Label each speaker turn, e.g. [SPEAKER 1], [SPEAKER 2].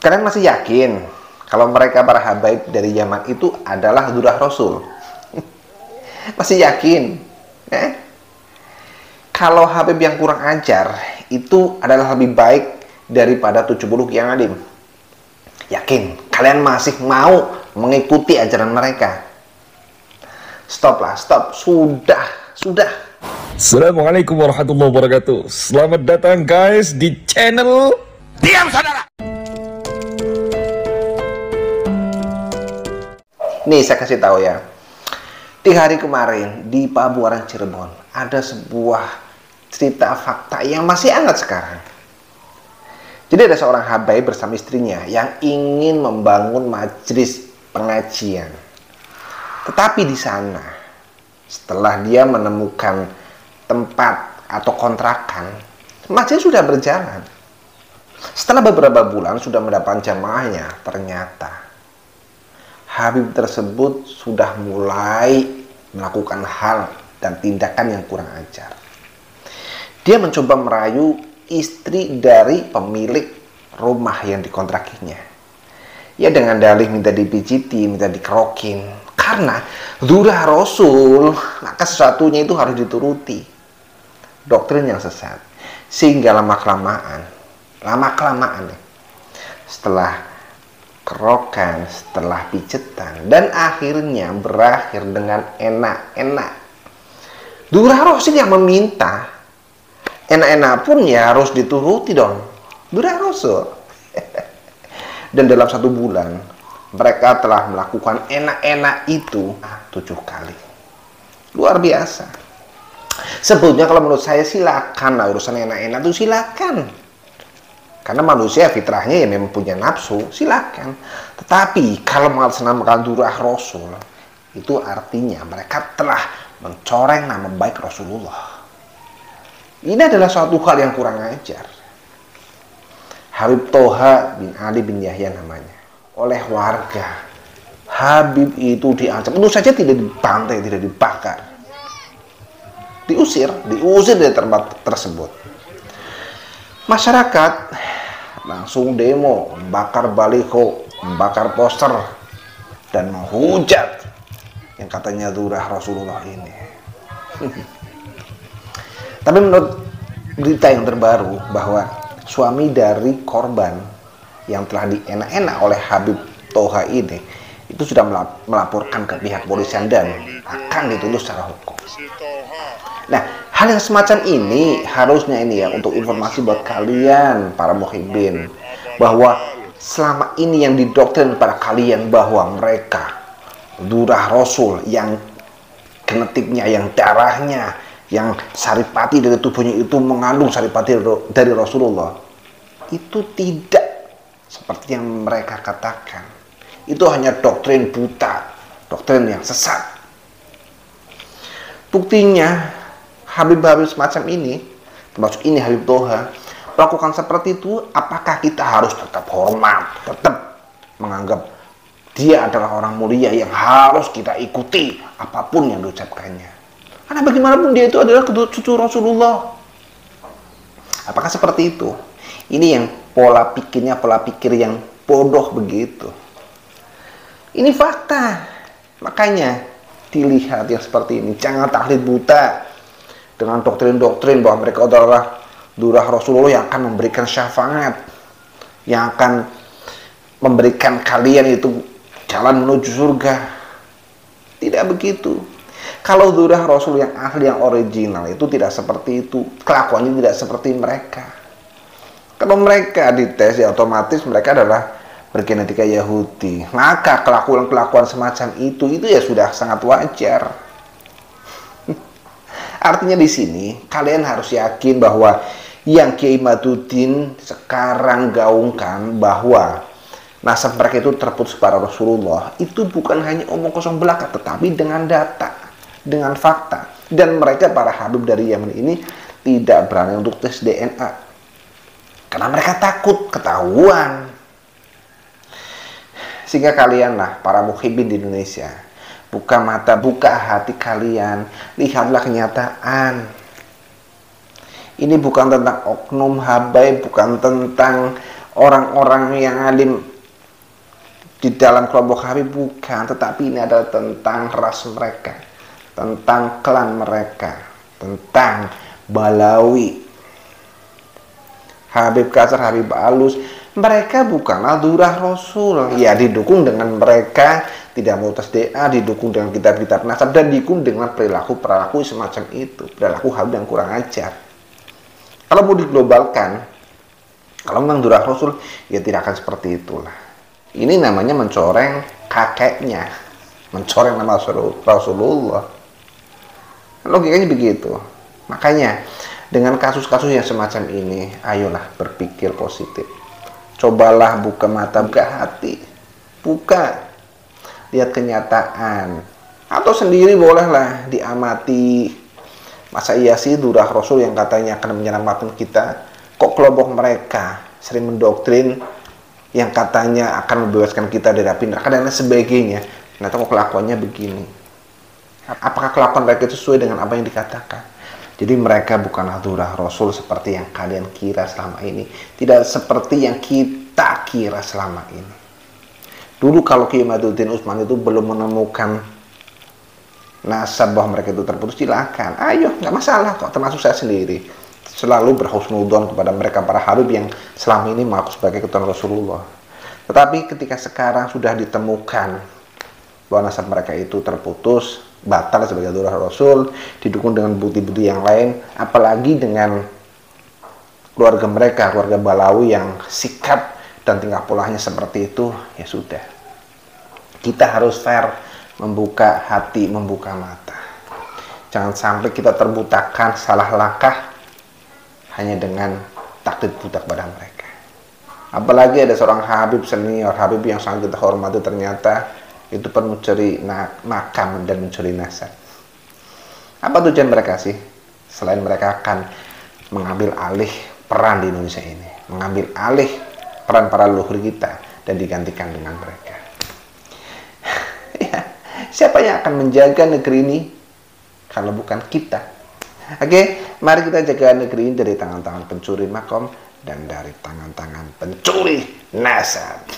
[SPEAKER 1] Kalian masih yakin kalau mereka para habaib dari Yaman itu adalah Durah Rasul? Masih yakin? Kalau Habib yang kurang ajar itu adalah lebih baik daripada 70 Kiai Alim. Yakin? Kalian masih mau mengikuti ajaran mereka? Stop lah, stop. Sudah.
[SPEAKER 2] Assalamualaikum warahmatullahi wabarakatuh. Selamat datang guys di channel Diam Saudara.
[SPEAKER 1] Nih saya kasih tahu ya. 3 hari kemarin di Pabuaran Cirebon ada sebuah cerita fakta yang masih hangat sekarang. Jadi ada seorang habaib bersama istrinya yang ingin membangun majelis pengajian. Tetapi di sana, setelah dia menemukan tempat atau kontrakan, majelis sudah berjalan. Setelah beberapa bulan sudah mendapat jamaahnya, ternyata habib tersebut sudah mulai melakukan hal dan tindakan yang kurang ajar. Dia mencoba merayu istri dari pemilik rumah yang dikontrakinya. Ya dengan dalih minta dipijiti, minta dikerokin. Karena Durah Rasul, maka sesuatunya itu harus dituruti. Doktrin yang sesat. Sehingga lama-kelamaan setelah kerokan, setelah pijetan, dan akhirnya berakhir dengan enak-enak. Durah Rasul yang meminta, enak-enak pun ya harus dituruti dong. Durah Rasul. Dan dalam 1 bulan, mereka telah melakukan enak-enak itu 7 kali. Luar biasa. Sebetulnya kalau menurut saya silakan lah urusan enak-enak itu silakan. Karena manusia fitrahnya ya memang punya nafsu, silakan. Tetapi kalau mengatasnamakan Durah Rasul, itu artinya mereka telah mencoreng nama baik Rasulullah. Ini adalah suatu hal yang kurang ajar. Habib Toha bin Ali bin Yahya namanya. Oleh warga, Habib itu diancam. Tentu saja tidak dibantai, tidak dibakar. Diusir dari tempat tersebut. Masyarakat langsung demo, membakar baliho, membakar poster, dan menghujat yang katanya Durah Rasulullah ini. Tapi menurut berita yang terbaru bahwa suami dari korban yang telah dienak-enak oleh Habib Toha ini itu sudah melaporkan ke pihak polisian dan akan dituntut secara hukum. Nah, hal yang semacam ini harusnya ini ya untuk informasi buat kalian para muhibbin, bahwa selama ini yang didoktrin pada kalian bahwa mereka Durah Rasul yang genetiknya, yang darahnya, yang saripati dari tubuhnya itu mengandung saripati dari Rasulullah, itu tidak seperti yang mereka katakan. Itu hanya doktrin buta, doktrin yang sesat. Buktinya Habib-habib semacam ini, termasuk ini Habib Toha, melakukan seperti itu. Apakah kita harus tetap hormat, tetap menganggap dia adalah orang mulia yang harus kita ikuti apapun yang diucapkannya? Karena bagaimanapun dia itu adalah cucu Rasulullah. Apakah seperti itu? Ini yang pola pikir yang bodoh begitu. Ini fakta. Makanya dilihat yang seperti ini. Jangan taklid buta dengan doktrin-doktrin bahwa mereka adalah Durah Rasulullah yang akan memberikan syafaat, yang akan memberikan kalian itu jalan menuju surga. Tidak begitu. Kalau Durah Rasul yang asli, yang original itu tidak seperti itu. Kelakuannya tidak seperti mereka. Kalau mereka dites ya otomatis mereka adalah bergenetika Yahudi. Maka kelakuan-kelakuan semacam itu ya sudah sangat wajar. Artinya di sini kalian harus yakin bahwa yang Kiai Maduddin sekarang gaungkan bahwa nasab mereka itu terputus pada Rasulullah, itu bukan hanya omong kosong belaka, tetapi dengan data, dengan fakta. Dan mereka para habib dari Yaman ini tidak berani untuk tes DNA karena mereka takut ketahuan. Sehingga kalianlah para muhibbin di Indonesia, buka mata, buka hati kalian, lihatlah kenyataan. Ini bukan tentang oknum habaib, bukan tentang orang-orang yang alim di dalam kelompok Habib, bukan, tetapi ini adalah tentang ras mereka, tentang klan mereka, tentang Balawi, Habib Kasar, Habib Alus. Mereka bukanlah durah Rasul. Ya, didukung dengan mereka tidak mau tasdiah, didukung dengan kitab-kitab nasab, dan didukung dengan perilaku semacam itu, perilaku Habib yang kurang ajar. Kalau mau diglobalkan, kalau memang durah Rasul, ya tidak akan seperti itulah. Ini namanya mencoreng kakeknya, mencoreng nama Rasulullah. Logikanya begitu. Makanya dengan kasus-kasus yang semacam ini, ayolah berpikir positif. Cobalah buka mata, buka hati, buka, lihat kenyataan. Atau sendiri bolehlah diamati. Masa iya sih durah Rasul yang katanya akan menyelamatkan kita, kok kelompok mereka sering mendoktrin yang katanya akan membebaskan kita dari api neraka dan lain sebagainya. Ternyata kok kelakuannya begini. Apakah kelakuan mereka itu sesuai dengan apa yang dikatakan? Jadi mereka bukanlah durah Rasul seperti yang kalian kira selama ini. Tidak seperti yang kita kira selama ini. Dulu kalau Kiai Maduddin Utsman itu belum menemukan nasab bahwa mereka itu terputus, silakan. Ayo, nggak masalah kok, termasuk saya sendiri. Selalu berhusnudzon kepada mereka para Habib yang selama ini mengaku sebagai keturunan Rasulullah. Tetapi ketika sekarang sudah ditemukan bahwa nasab mereka itu terputus, batal sebagai durah Rasul, didukung dengan bukti-bukti yang lain, apalagi dengan keluarga mereka, keluarga Balawi yang sikap dan tingkah polanya seperti itu, ya sudah. Kita harus fair, membuka hati, membuka mata. Jangan sampai kita terbutakan salah langkah hanya dengan takdir buta pada mereka. Apalagi ada seorang Habib senior, Habib yang sangat kita hormati, ternyata itu pun mencuri makam dan mencuri nasab. Apa tujuan mereka sih? Selain mereka akan mengambil alih peran di Indonesia ini, mengambil alih peran para leluhur kita dan digantikan dengan mereka. Ya, siapa yang akan menjaga negeri ini kalau bukan kita? Oke, mari kita jaga negeri ini dari tangan-tangan pencuri makom dan dari tangan-tangan pencuri nasab.